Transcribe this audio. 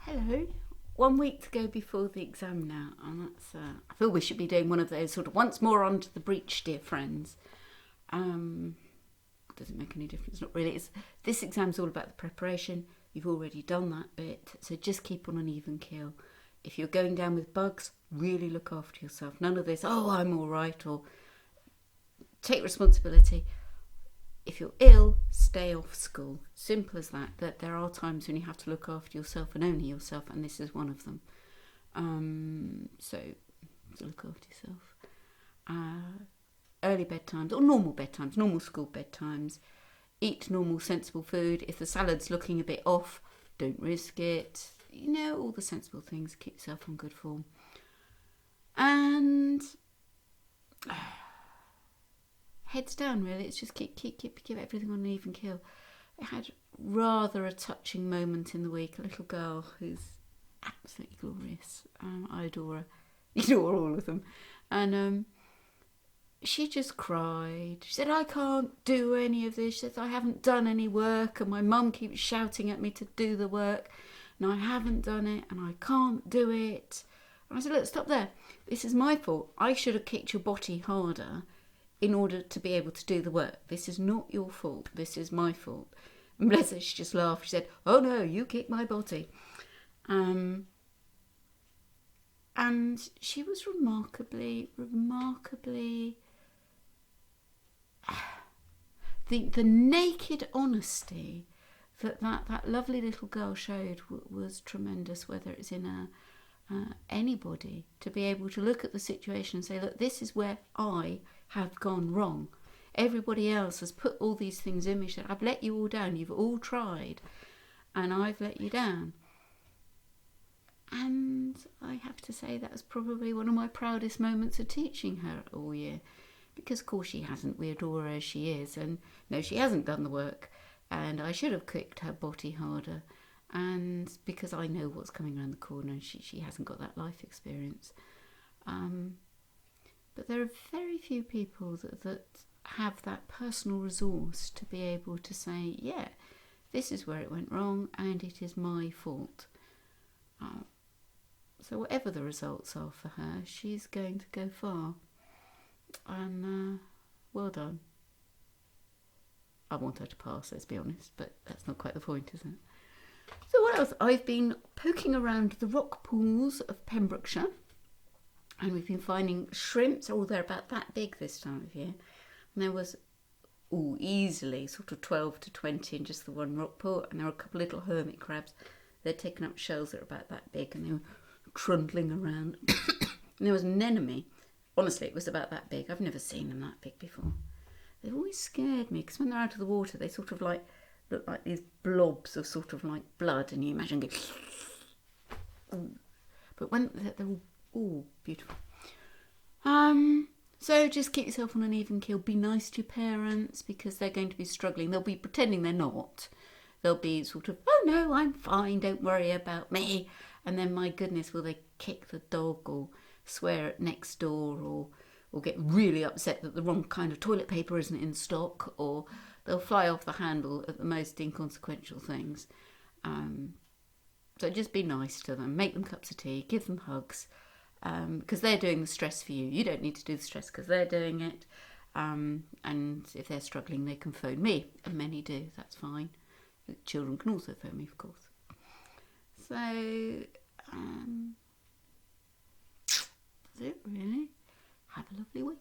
Hello. 1 week to go before the exam now, and that's. I feel we should be doing one of those sort of once more onto the breach, dear friends. Doesn't make any difference, not really. This exam's all about the preparation. You've already done that bit, so just keep on an even keel. If you're going down with bugs, really look after yourself. None of this, oh, I'm all right, or take responsibility. If you're ill, stay off school. Simple as that. That there are times when you have to look after yourself and only yourself, and this is one of them. So look after yourself. Early bedtimes or normal bedtimes, normal school bedtimes. Eat normal, sensible food. If the salad's looking a bit off, don't risk it. You know, all the sensible things. Keep yourself on good form. And heads down, really. It's just keep everything on an even keel. I had rather a touching moment in the week. A little girl who's absolutely glorious. I adore her. Adore all of them. And she just cried. She said, I can't do any of this. She said, I haven't done any work, and my mum keeps shouting at me to do the work, and I haven't done it, and I can't do it. And I said, look, stop there. This is my fault. I should have kicked your body harder in order to be able to do the work. This is not your fault. This is my fault. And bless her, she just laughed. She said, oh no, you kicked my body. And she was remarkably the naked honesty that lovely little girl showed was tremendous, whether it's in anybody, to be able to look at the situation and say, look, this is where I have gone wrong. Everybody else has put all these things in me. She said, I've let you all down. You've all tried, and I've let you down. And I have to say that was probably one of my proudest moments of teaching her all year. Because, of course, she hasn't. We adore her as she is. And no, she hasn't done the work. And I should have kicked her body harder. And because I know what's coming around the corner, and she hasn't got that life experience. But there are very few people that have that personal resource to be able to say, yeah, this is where it went wrong, and it is my fault. So whatever the results are for her, she's going to go far. And well done. I want her to pass, let's be honest, but that's not quite the point, is it? So what else? I've been poking around the rock pools of Pembrokeshire, and we've been finding shrimps. Oh, they're about that big this time of year. And there was easily sort of 12 to 20 in just the one rock pool, and there were a couple of little hermit crabs. They'd taken up shells that were about that big, and they were trundling around. And there was an anemone. Honestly, it was about that big. I've never seen them that big before. They've always scared me, because when they're out of the water, they sort of like look like these blobs of sort of like blood, and you imagine going. But when they're all beautiful. So just keep yourself on an even keel. Be nice to your parents, because they're going to be struggling. They'll be pretending they're not. They'll be sort of, oh no, I'm fine, don't worry about me. And then, my goodness, will they kick the dog or swear at next door, or get really upset that the wrong kind of toilet paper isn't in stock, or they'll fly off the handle at the most inconsequential things. So just be nice to them. Make them cups of tea. Give them hugs. Because they're doing the stress for you. You don't need to do the stress because they're doing it. And if they're struggling, they can phone me. And many do. That's fine. The children can also phone me, of course. So, that's it, really. Have a lovely week.